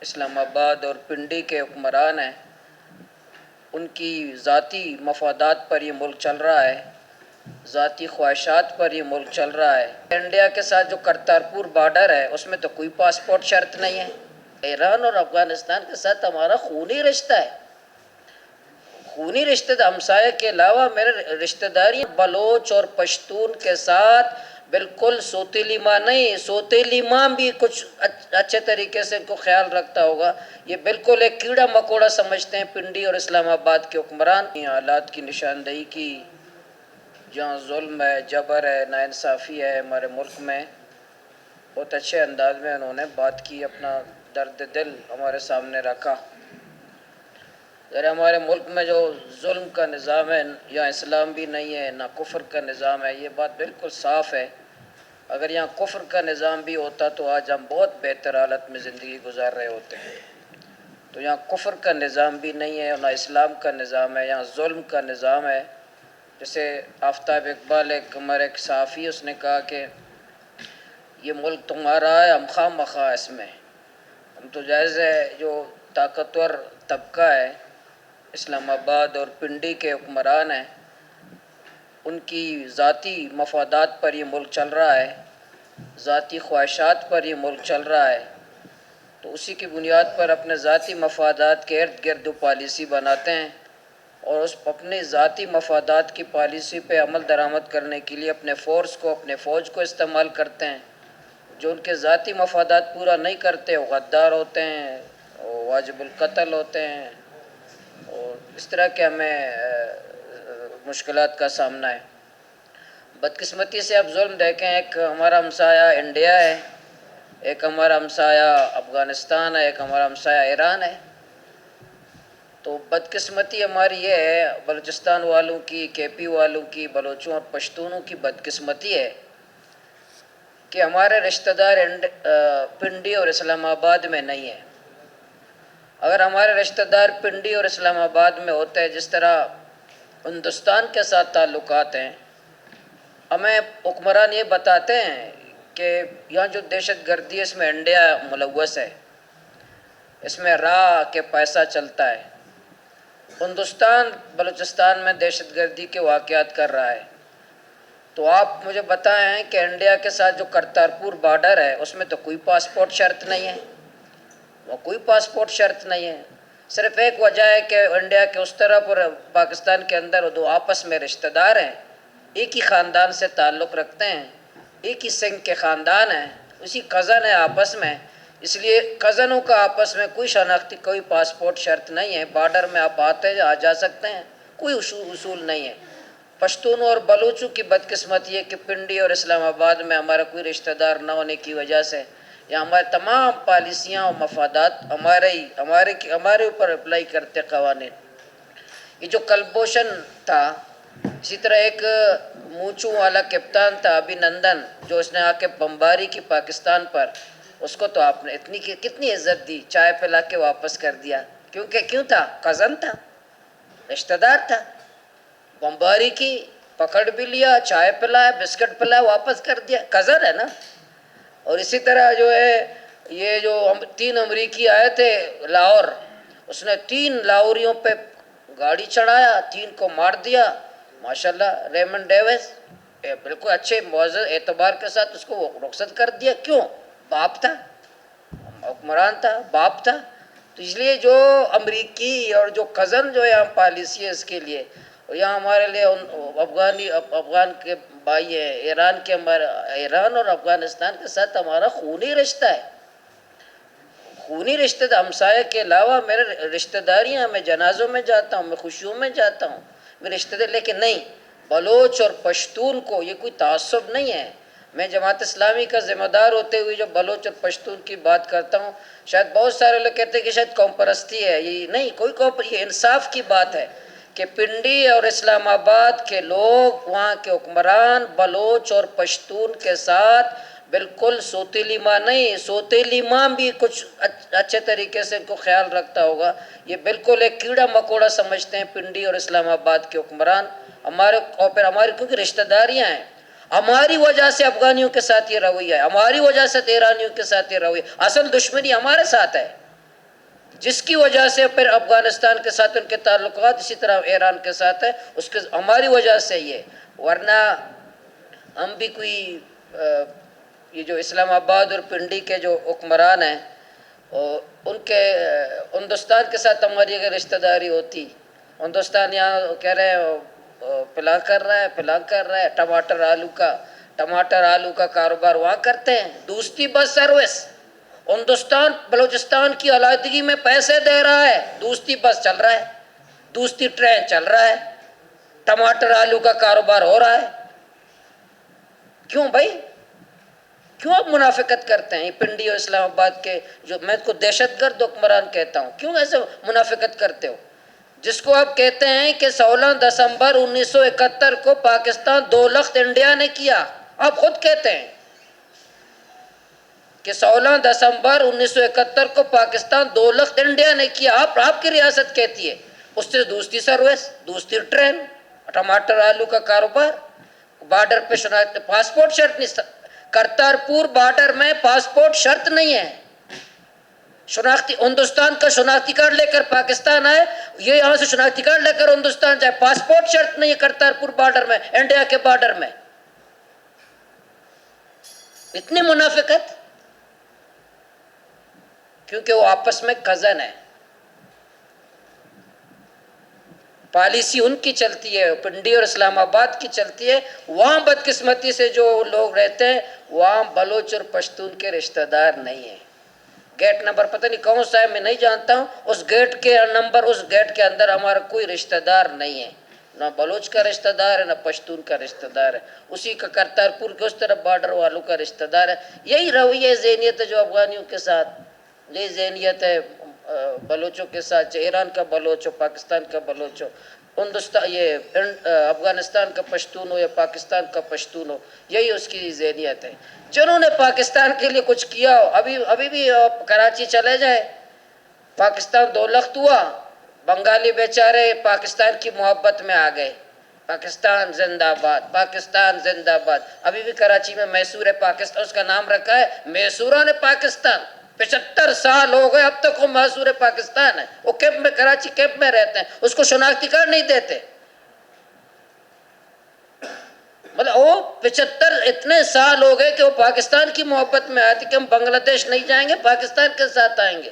اسلام آباد اور پنڈی کے حکمران ہیں، ان کی ذاتی مفادات پر یہ ملک چل رہا ہے، ذاتی خواہشات پر یہ ملک چل رہا ہے۔ انڈیا کے ساتھ جو کرتارپور بارڈر ہے اس میں تو کوئی پاسپورٹ شرط نہیں ہے۔ ایران اور افغانستان کے ساتھ ہمارا خونی رشتہ ہے، خونی رشتہ ہمسائے کے علاوہ میرے رشتہ داری بلوچ اور پشتون کے ساتھ بالکل سوتیلی ماں نہیں، سوتیلی ماں بھی کچھ اچھے طریقے سے ان کو خیال رکھتا ہوگا۔ یہ بالکل ایک کیڑا مکوڑا سمجھتے ہیں پنڈی اور اسلام آباد کے حکمران۔ حالات کی نشاندہی کی، جہاں ظلم ہے، جبر ہے، ناانصافی ہے ہمارے ملک میں، بہت اچھے انداز میں انہوں نے بات کی، اپنا درد دل ہمارے سامنے رکھا۔ ہمارے ملک میں جو ظلم کا نظام ہے، یا اسلام بھی نہیں ہے نہ کفر کا نظام ہے، یہ بات بالکل صاف ہے۔ اگر یہاں کفر کا نظام بھی ہوتا تو آج ہم بہت بہتر حالت میں زندگی گزار رہے ہوتے ہیں۔ تو یہاں کفر کا نظام بھی نہیں ہے، نہ اسلام کا نظام ہے، یہاں ظلم کا نظام ہے۔ جیسے آفتاب اقبال ہمارے ایک صحافی، اس نے کہا کہ یہ ملک تمہارا ہے، ہم خواہ مخواہ اس میں، ہم تو جائز ہے جو طاقتور طبقہ ہے، اسلام آباد اور پنڈی کے حکمران ہیں، ان کی ذاتی مفادات پر یہ ملک چل رہا ہے، ذاتی خواہشات پر یہ ملک چل رہا ہے، تو اسی کی بنیاد پر اپنے ذاتی مفادات کے ارد گرد پالیسی بناتے ہیں، اور اس اپنے ذاتی مفادات کی پالیسی پہ عمل درآمد کرنے کے لیے اپنے فورس کو، اپنے فوج کو استعمال کرتے ہیں۔ جو ان کے ذاتی مفادات پورا نہیں کرتے وہ غدار ہوتے ہیں، وہ واجب القتل ہوتے ہیں، اور اس طرح کے ہمیں مشکلات کا سامنا ہے۔ بدقسمتی سے اب ظلم دیکھیں، ایک ہمارا ہمسایہ انڈیا ہے، ایک ہمارا ہمسایہ افغانستان ہے، ایک ہمارا ہمسایہ ایران ہے۔ تو بدقسمتی ہماری یہ ہے، بلوچستان والوں کی، کے پی والوں کی، بلوچوں اور پشتونوں کی بدقسمتی ہے کہ ہمارے رشتہ دار پنڈی اور اسلام آباد میں نہیں ہیں۔ اگر ہمارے رشتہ دار پنڈی اور اسلام آباد میں ہوتے ہیں، جس طرح ہندوستان کے ساتھ تعلقات ہیں، ہمیں حکمران یہ بتاتے ہیں کہ یہاں جو دہشت گردی ہے اس میں انڈیا ملوث ہے، اس میں راہ کے پیسہ چلتا ہے۔ ہندوستان بلوچستان میں دہشت گردی کے واقعات کر رہا ہے، تو آپ مجھے بتائیں کہ انڈیا کے ساتھ جو کرتارپور بارڈر ہے اس میں تو کوئی پاسپورٹ شرط نہیں ہے، وہ کوئی پاسپورٹ شرط نہیں ہے۔ صرف ایک وجہ ہے کہ انڈیا کے اس طرف اور پاکستان کے اندر وہ دو آپس میں رشتہ دار ہیں، ایک ہی خاندان سے تعلق رکھتے ہیں، ایک ہی سنگھ کے خاندان ہیں، اسی کزن ہے آپس میں، اس لیے کزنوں کا آپس میں کوئی شناختی، کوئی پاسپورٹ شرط نہیں ہے۔ بارڈر میں آپ آتے آ جا سکتے ہیں، کوئی اصول نہیں ہے۔ پشتونوں اور بلوچوں کی بدقسمتی ہے کہ پنڈی اور اسلام آباد میں ہمارا کوئی رشتہ دار نہ ہونے کی وجہ سے یا ہمارے تمام پالیسیاں اور مفادات ہمارے اوپر اپلائی کرتے قوانین۔ یہ جو کلبھوشن تھا، اسی طرح ایک مونچوں والا کپتان تھا ابھی نندن، جو اس نے آ کے بمباری کی پاکستان پر، اس کو تو آپ نے کتنی عزت دی، چائے پلا کے واپس کر دیا، کیوں تھا؟ کزن تھا، رشتہ دار تھا، بمباری کی، پکڑ بھی لیا، چائے پلایا، بسکٹ پلایا، واپس کر دیا، کزن ہے نا۔ اور اسی طرح جو ہے یہ جو 3 امریکی آئے تھے لاہور، اس نے 3 لاہوریوں پہ گاڑی چڑھایا، 3 کو مار دیا، ماشاءاللہ۔ ریمنڈ ڈیوس بالکل اچھے معزز اعتبار کے ساتھ اس کو رخصت کر دیا، کیوں؟ باپ تھا، حکمران تھا، باپ تھا۔ تو اس لیے جو امریکی اور جو کزن جو یہاں پالیسی ہے اس کے لیے، اور یہاں ہمارے لیے افغان کے بھائی ہیں، ایران اور افغانستان کے ساتھ ہمارا خونی رشتہ ہے، خونی رشتہ ہمسائے کے علاوہ میرے رشتہ داریاں، میں جنازوں میں جاتا ہوں، میں خوشیوں میں جاتا ہوں، میرے رشتہ دار، لیکن نہیں، بلوچ اور پشتون کو یہ کوئی تعصب نہیں ہے۔ میں جماعت اسلامی کا ذمہ دار ہوتے ہوئے جو بلوچ اور پشتون کی بات کرتا ہوں، شاید بہت سارے لوگ کہتے ہیں کہ شاید قوم پرستی ہے، یہ نہیں، کوئی یہ انصاف کی بات ہے کہ پنڈی اور اسلام آباد کے لوگ، وہاں کے حکمران بلوچ اور پشتون کے ساتھ بالکل سوتیلی ماں نہیں، سوتیلی ماں بھی کچھ اچھے طریقے سے ان کو خیال رکھتا ہوگا۔ یہ بالکل ایک کیڑا مکوڑا سمجھتے ہیں پنڈی اور اسلام آباد کے حکمران اور پھر ہماری کیونکہ رشتہ داریاں ہیں، ہماری وجہ سے افغانیوں کے ساتھ یہ رویہ ہے، ہماری وجہ سے ایرانیوں کے ساتھ یہ رویہ، اصل دشمنی ہمارے ساتھ ہے۔ جس کی وجہ سے پھر افغانستان کے ساتھ ان کے تعلقات اسی طرح ایران کے ساتھ ہے، اس کے ہماری وجہ سے یہ، ورنہ ہم بھی کوئی یہ جو اسلام آباد اور پنڈی کے جو حکمران ہیں ان کے ہندوستان کے ساتھ ہماری اگر رشتہ داری ہوتی، ہندوستان یہاں کہہ رہے ہیں پلا کر رہا ہے ٹماٹر آلو کا کاروبار وہاں کرتے ہیں، دوستی بس سروس، ہندوستان بلوچستان کی علیحدگی میں پیسے دے رہا ہے، دوستی بس چل رہا ہے، دوستی ٹرین چل رہا ہے، ٹماٹر آلو کا کاروبار ہو رہا ہے۔ کیوں بھائی، کیوں آپ منافقت کرتے ہیں؟ پنڈی اور اسلام آباد کے جو میں کو دہشت گرد حکمران کہتا ہوں، کیوں ایسے منافقت کرتے ہو؟ جس کو آپ کہتے ہیں کہ 16 دسمبر 1971 کو پاکستان 2 لخت انڈیا نے کیا، آپ خود کہتے ہیں کہ 16 دسمبر 1971 کو پاکستان 2 لخت انڈیا نے کیا، آپ کی ریاست کہتی ہے اس سے دوستی سروس، دوستی ٹرین، ٹماٹر آلو کا کاروبار، بارڈر پہ پاسپورٹ شرط نہیں، کرتارپور بارڈر میں پاسپورٹ شرط نہیں ہے، شناختی ہندوستان کا شناختی کارڈ لے کر پاکستان آئے، یہ یہاں سے شناختی کارڈ لے کر ہندوستان جائے، پاسپورٹ شرط نہیں ہے کرتارپور بارڈر میں، انڈیا کے بارڈر میں۔ اتنی منافقت، کیونکہ وہ آپس میں کزن ہے، پالیسی ان کی چلتی ہے، پنڈی اور اسلام آباد کی چلتی ہے۔ وہاں بدقسمتی سے جو لوگ رہتے ہیں وہاں بلوچ اور پشتون کے رشتہ دار نہیں ہیں۔ گیٹ نمبر پتہ نہیں کون سا ہے، میں نہیں جانتا ہوں، اس گیٹ کے نمبر، اس گیٹ کے اندر ہمارا کوئی رشتہ دار نہیں ہے، نہ بلوچ کا رشتہ دار ہے نہ پشتون کا رشتہ دار ہے، اسی کا کرتارپور کے اس طرف بارڈر والوں کا رشتہ دار ہے۔ یہی رویہ ذہنیت ہے جو افغانیوں کے ساتھ، یہ ذہنیت ہے بلوچوں کے ساتھ، چاہے ایران کا بلوچ ہو، پاکستان کا بلوچ ہو، افغانستان کا پشتون ہو یا پاکستان کا پشتون ہو، یہی اس کی ذہنیت ہے۔ جنہوں نے پاکستان کے لیے کچھ کیا ہو، ابھی بھی کراچی چلے جائے، پاکستان 2 لخت ہوا، بنگالی بیچارے پاکستان کی محبت میں آ گئے، پاکستان زندہ باد، پاکستان زندہ باد۔ ابھی بھی کراچی میں میسور پاکستان، اس کا نام رکھا ہے میسوران پاکستان، 75 سال ہو گئے اب تک وہ میسور پاکستان ہے، وہ کیمپ میں، کراچی کیمپ میں رہتے ہیں، اس کو شناختی کارڈ نہیں دیتے۔ مطلب وہ 75 اتنے سال ہو گئے کہ وہ پاکستان کی محبت میں آئے تھے کہ ہم بنگلہ دیش نہیں جائیں گے، پاکستان کے ساتھ آئیں گے۔